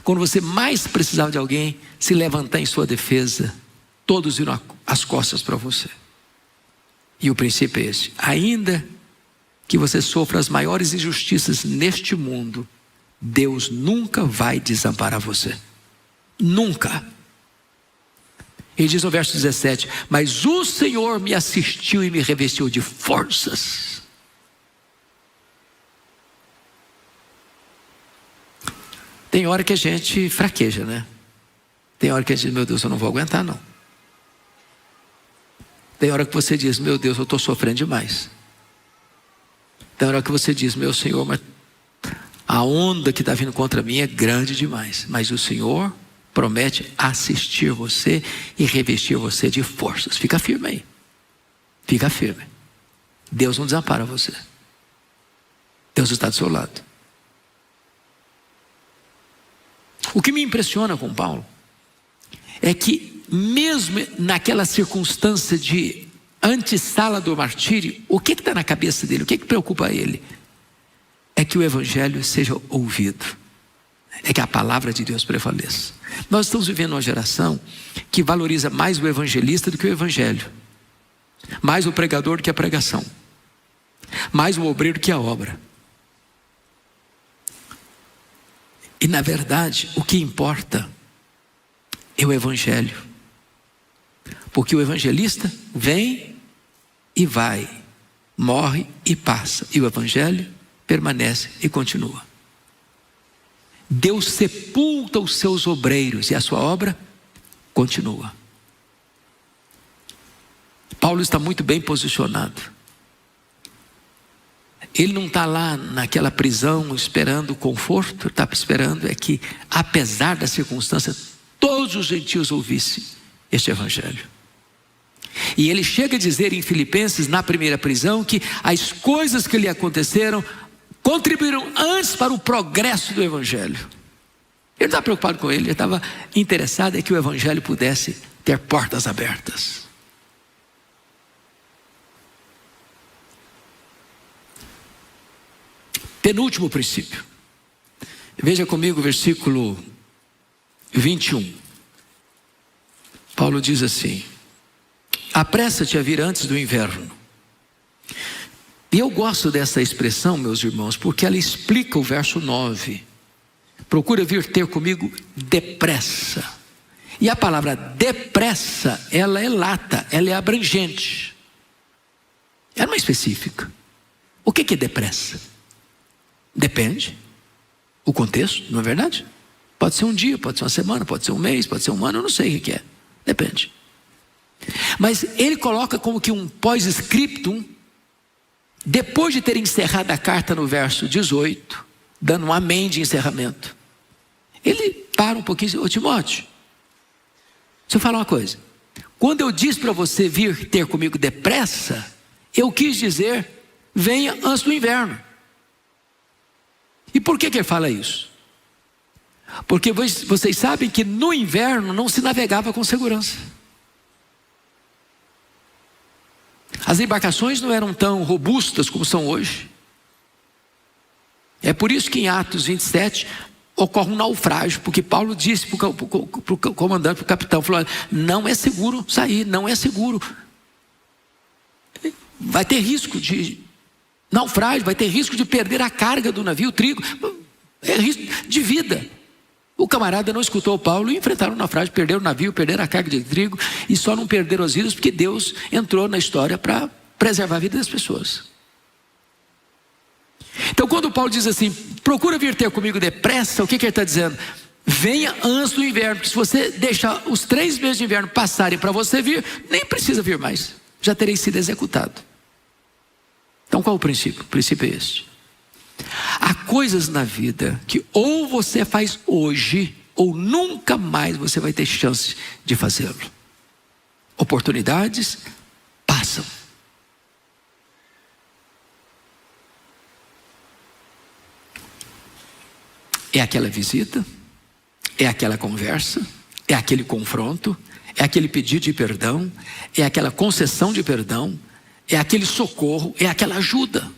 quando você mais precisava de alguém se levantar em sua defesa, todos viram as costas para você. E o princípio é esse: ainda que você sofra as maiores injustiças neste mundo, Deus nunca vai desamparar você. Nunca. Ele diz no verso 17: mas o Senhor me assistiu e me revestiu de forças. Tem hora que a gente fraqueja, né? Tem hora que a gente diz: meu Deus, eu não vou aguentar não. Tem hora que você diz: meu Deus, eu estou sofrendo demais. Tem hora que você diz: meu Senhor, mas a onda que está vindo contra mim é grande demais. Mas o Senhor promete assistir você e revestir você de forças. Fica firme aí. Fica firme. Deus não desampara você. Deus está do seu lado. O que me impressiona com Paulo é que mesmo naquela circunstância de antessala do martírio, o que está na cabeça dele? O que preocupa ele? É que o evangelho seja ouvido. É que a palavra de Deus prevaleça. Nós estamos vivendo uma geração que valoriza mais o evangelista do que o evangelho, mais o pregador do que a pregação, mais o obreiro do que a obra. E na verdade o que importa é o evangelho, porque o evangelista vem e vai, morre e passa, e o evangelho permanece e continua. Deus sepulta os seus obreiros e a sua obra continua. Paulo está muito bem posicionado. Ele não está lá naquela prisão esperando conforto. Está esperando é que, apesar da circunstância, todos os gentios ouvissem este evangelho. E ele chega a dizer em Filipenses, na primeira prisão, que as coisas que lhe aconteceram contribuíram antes para o progresso do evangelho. Ele não estava preocupado com ele estava interessado em que o evangelho pudesse ter portas abertas. Penúltimo princípio. Veja comigo o versículo 21. Paulo diz assim: apressa-te a vir antes do inverno. E eu gosto dessa expressão, meus irmãos, porque ela explica o verso 9. Procura vir ter comigo depressa. E a palavra depressa, ela é lata, ela é abrangente. Ela não é específica. O que é depressa? Depende. O contexto, não é verdade? Pode ser um dia, pode ser uma semana, pode ser um mês, pode ser um ano, eu não sei o que é. Depende. Mas ele coloca como que um pós-scriptum, depois de ter encerrado a carta no verso 18, dando um amém de encerramento, ele para um pouquinho e diz: ô Timóteo, deixa eu falar uma coisa. Quando eu disse para você vir ter comigo depressa, eu quis dizer, venha antes do inverno. E por que ele fala isso? Porque vocês sabem que no inverno não se navegava com segurança. As embarcações não eram tão robustas como são hoje. É por isso que em Atos 27 ocorre um naufrágio, porque Paulo disse para o comandante, para o capitão, falou: não é seguro sair, não é seguro. Vai ter risco de naufrágio, vai ter risco de perder a carga do navio, o trigo, é risco de vida. O camarada não escutou Paulo e enfrentaram o naufrágio, perderam o navio, perderam a carga de trigo, e só não perderam as vidas porque Deus entrou na história para preservar a vida das pessoas. Então quando Paulo diz assim, procura vir ter comigo depressa, o que ele está dizendo? Venha antes do inverno, porque se você deixar os 3 meses de inverno passarem para você vir, nem precisa vir mais, já terei sido executado. Então qual é o princípio? O princípio é este: há coisas na vida que ou você faz hoje, ou nunca mais você vai ter chance de fazê-lo. Oportunidades passam. É aquela visita, é aquela conversa, é aquele confronto, é aquele pedido de perdão, é aquela concessão de perdão, é aquele socorro, é aquela ajuda.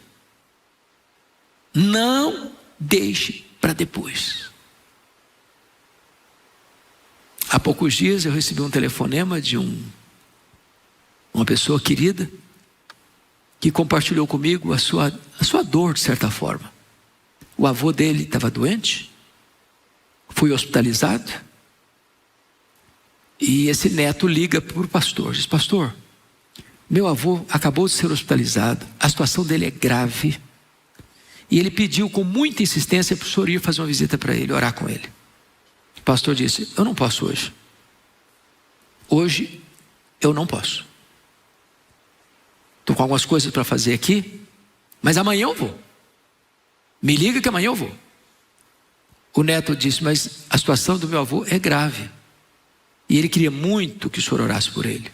Não deixe para depois. Há poucos dias eu recebi um telefonema de uma pessoa querida que compartilhou comigo a sua dor, de certa forma. O avô dele estava doente, foi hospitalizado, e esse neto liga para o pastor, diz: pastor, meu avô acabou de ser hospitalizado, a situação dele é grave, e ele pediu com muita insistência para o senhor ir fazer uma visita para ele, orar com ele. O pastor disse: eu não posso hoje. Hoje eu não posso. Estou com algumas coisas para fazer aqui, mas amanhã eu vou. Me liga que amanhã eu vou. O neto disse: mas a situação do meu avô é grave, e ele queria muito que o senhor orasse por ele.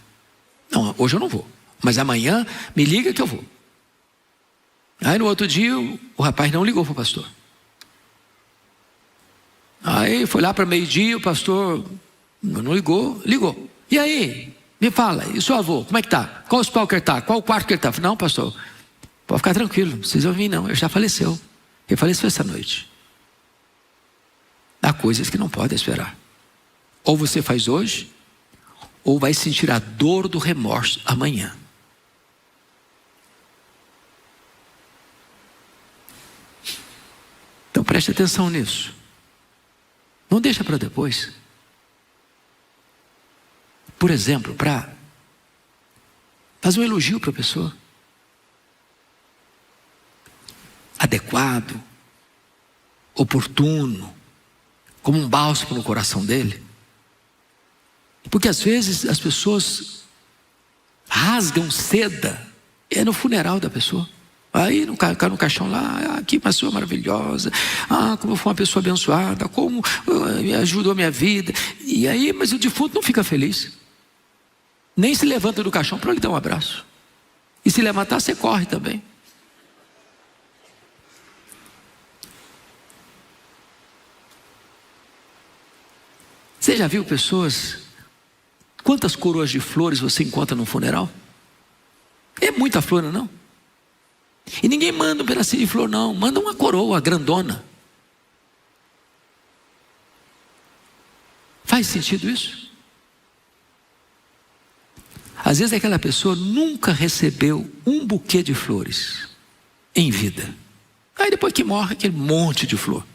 Não, hoje eu não vou, mas amanhã me liga que eu vou. Aí no outro dia o rapaz não ligou para o pastor. Aí foi lá para meio-dia, o pastor não ligou. E aí, me fala, e o seu avô, como é que está? Qual hospital que ele está? Qual quarto que ele está? Não, pastor, pode ficar tranquilo, não precisa vir não, ele já faleceu. Ele faleceu essa noite. Há coisas que não podem esperar. Ou você faz hoje, ou vai sentir a dor do remorso amanhã. Então preste atenção nisso. Não deixa para depois. Por exemplo, para fazer um elogio para a pessoa. Adequado, oportuno, como um bálsamo no coração dele. Porque às vezes as pessoas rasgam seda, é no funeral da pessoa. Aí cai no caixão lá: que pessoa maravilhosa, como foi uma pessoa abençoada, como ajudou a minha vida. E aí, mas o defunto não fica feliz, nem se levanta do caixão para lhe dar um abraço. E se levantar, você corre também. Você já viu pessoas, quantas coroas de flores você encontra no funeral? É muita flor, não? E ninguém manda um pedacinho de flor, não. Manda uma coroa grandona. Faz sentido isso? Às vezes aquela pessoa nunca recebeu um buquê de flores em vida. Aí depois que morre, aquele monte de flor.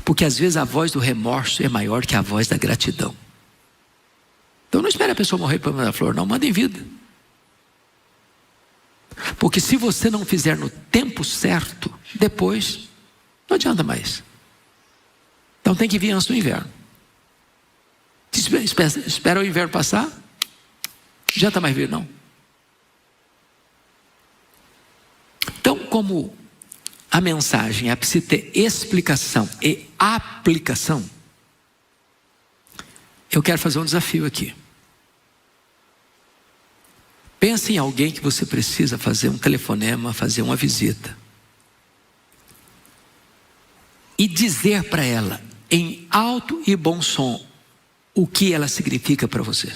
Porque às vezes a voz do remorso é maior que a voz da gratidão. Então não espere a pessoa morrer para mandar flor, não. Manda em vida. Porque se você não fizer no tempo certo, depois não adianta mais. Então tem que vir antes do inverno. Espera o inverno passar, não adianta mais vir, não. Então, como a mensagem é preciso ter explicação e aplicação, eu quero fazer um desafio aqui. Pense em alguém que você precisa fazer um telefonema, fazer uma visita. E dizer para ela, em alto e bom som, o que ela significa para você.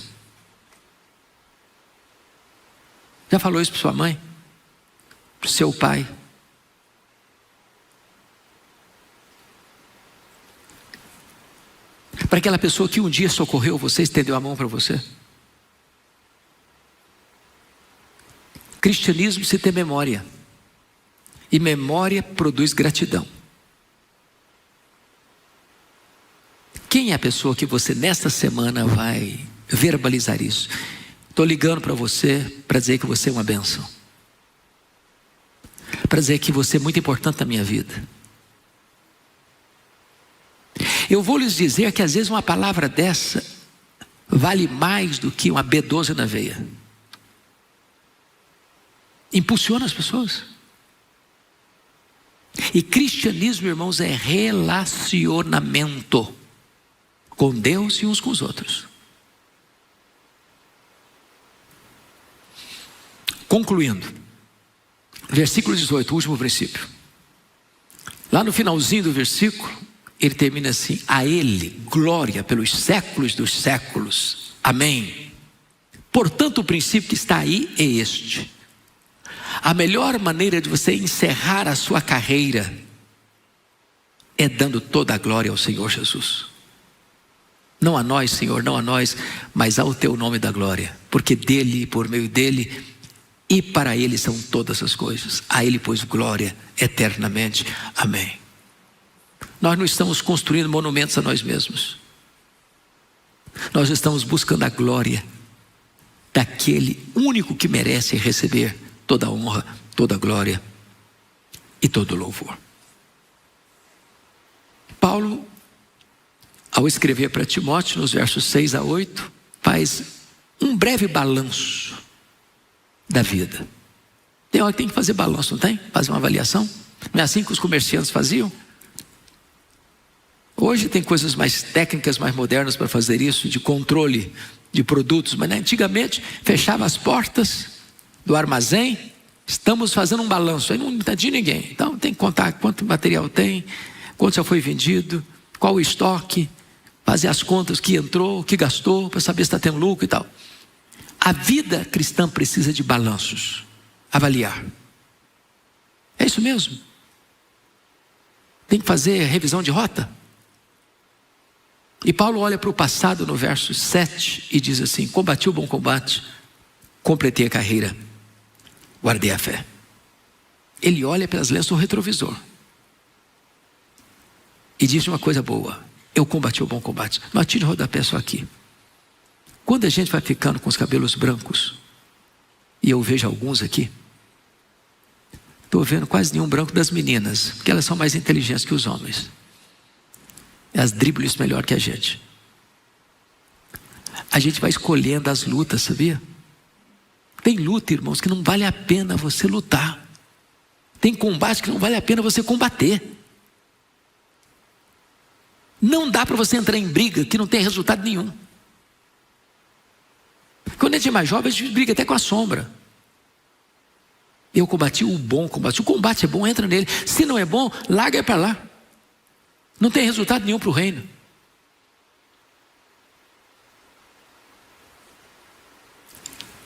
Já falou isso para sua mãe? Para o seu pai? Para aquela pessoa que um dia socorreu você, estendeu a mão para você? Cristianismo se tem memória. E memória produz gratidão. Quem é a pessoa que você nesta semana vai verbalizar isso? Estou ligando para você para dizer que você é uma bênção. Para dizer que você é muito importante na minha vida. Eu vou lhes dizer que às vezes uma palavra dessa vale mais do que uma B12 na veia. Impulsiona as pessoas. E cristianismo, irmãos, é relacionamento com Deus e uns com os outros. Concluindo, versículo 18, o último princípio. Lá no finalzinho do versículo, ele termina assim: a ele glória pelos séculos dos séculos, amém. Portanto, o princípio que está aí é este: a melhor maneira de você encerrar a sua carreira é dando toda a glória ao Senhor Jesus. Não a nós, Senhor, não a nós, mas ao teu nome da glória, porque dele, por meio dele e para ele são todas as coisas. A ele, pois, glória eternamente, amém. Nós não estamos construindo monumentos a nós mesmos. Nós estamos buscando a glória daquele único que merece receber toda a honra, toda a glória e todo o louvor. Paulo, ao escrever para Timóteo, nos versos 6 a 8, faz um breve balanço da vida. Tem hora que tem que fazer balanço, não tem? Fazer uma avaliação. Não é assim que os comerciantes faziam? Hoje tem coisas mais técnicas, mais modernas para fazer isso, de controle de produtos, mas antigamente fechava as portas do armazém, estamos fazendo um balanço, aí não entendi ninguém, então tem que contar quanto material tem, quanto já foi vendido, qual o estoque, fazer as contas, o que entrou, o que gastou, para saber se está tendo lucro e tal. A vida cristã precisa de balanços, avaliar. É isso mesmo? Tem que fazer revisão de rota? E Paulo olha para o passado no verso 7 e diz assim: combati o bom combate, completei a carreira, guardei a fé. Ele olha pelas lentes do retrovisor e diz uma coisa boa: eu combati o bom combate. Não atire o rodapé só aqui. Quando a gente vai ficando com os cabelos brancos, e eu vejo alguns aqui, estou vendo quase nenhum branco das meninas, porque elas são mais inteligentes que os homens. Elas driblam isso melhor que a gente. A gente vai escolhendo as lutas, sabia? Tem luta, irmãos, que não vale a pena você lutar. Tem combate que não vale a pena você combater. Não dá para você entrar em briga que não tem resultado nenhum. Quando a gente é mais jovem, a gente briga até com a sombra. Eu combati o bom combate. Se o combate é bom, entra nele. Se não é bom, larga para lá. Não tem resultado nenhum para o reino.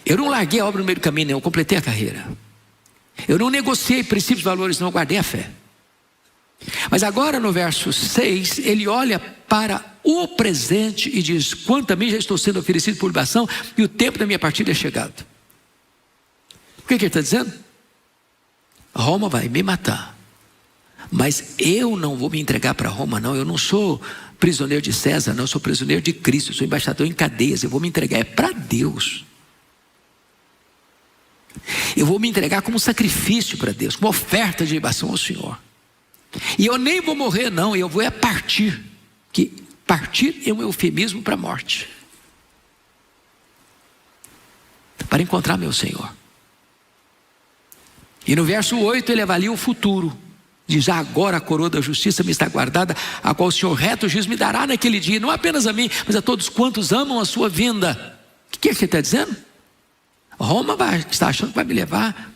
Eu não larguei a obra no meio do caminho, não. Eu completei a carreira. Eu não negociei princípios e valores, não. Eu guardei a fé. Mas agora no verso 6, ele olha para o presente e diz: quanto a mim já estou sendo oferecido por libação e o tempo da minha partida é chegado. O que ele está dizendo? Roma vai me matar. Mas eu não vou me entregar para Roma, não. Eu não sou prisioneiro de César, não. Eu sou prisioneiro de Cristo. Eu sou embaixador em cadeias. Eu vou me entregar. É para Deus. Eu vou me entregar como sacrifício para Deus, como oferta de libação ao Senhor. E eu nem vou morrer, não. Eu vou partir. Que partir é um eufemismo para a morte. Para encontrar meu Senhor. E no verso 8 ele avalia o futuro. Diz: agora a coroa da justiça me está guardada, a qual o Senhor reto juiz me dará naquele dia, não apenas a mim, mas a todos quantos amam a sua vinda. O que ele está dizendo? Roma está achando que vai me levar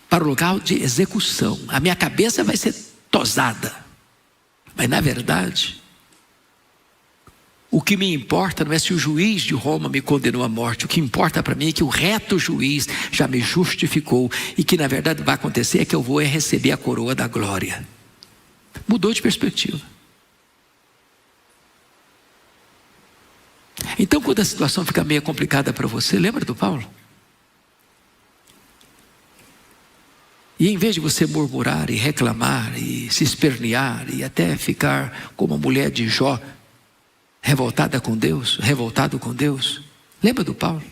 para o lugar de execução. A minha cabeça vai ser tosada. Mas na verdade, o que me importa não é se o juiz de Roma me condenou à morte. O que importa para mim é que o reto juiz já me justificou. E que na verdade vai acontecer é que eu vou receber a coroa da glória. Mudou de perspectiva. Então quando a situação fica meio complicada para você, lembra do Paulo? E em vez de você murmurar e reclamar e se espernear e até ficar como a mulher de Jó, revoltado com Deus, lembra do Paulo?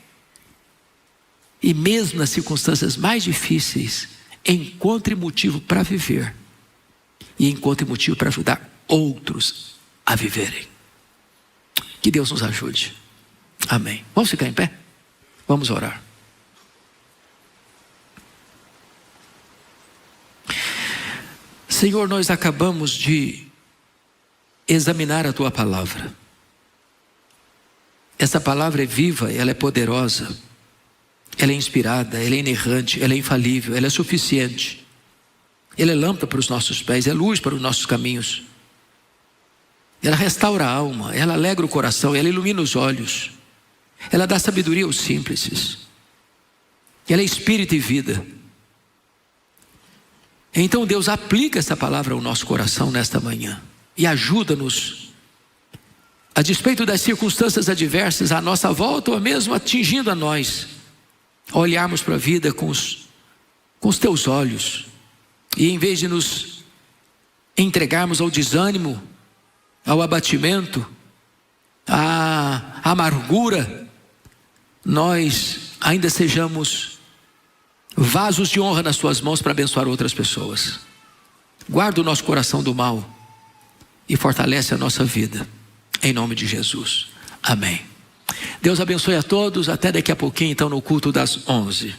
E mesmo nas circunstâncias mais difíceis, encontre motivo para viver e encontre motivo para ajudar outros a viverem. Que Deus nos ajude. Amém. Vamos ficar em pé? Vamos orar. Senhor, nós acabamos de examinar a Tua palavra. Essa palavra é viva, ela é poderosa, ela é inspirada, ela é inerrante, ela é infalível, ela é suficiente. Ela é lâmpada para os nossos pés, é luz para os nossos caminhos. Ela restaura a alma, ela alegra o coração, ela ilumina os olhos. Ela dá sabedoria aos simples. Ela é espírito e vida. Então Deus aplica essa palavra ao nosso coração nesta manhã e ajuda-nos, a despeito das circunstâncias adversas à nossa volta ou mesmo atingindo a nós, a olharmos para a vida com os teus olhos e em vez de nos entregarmos ao desânimo, ao abatimento, à amargura, nós ainda sejamos vasos de honra nas Suas mãos para abençoar outras pessoas. Guarda o nosso coração do mal e fortalece a nossa vida, em nome de Jesus, amém. Deus abençoe a todos, até daqui a pouquinho então no culto das 11.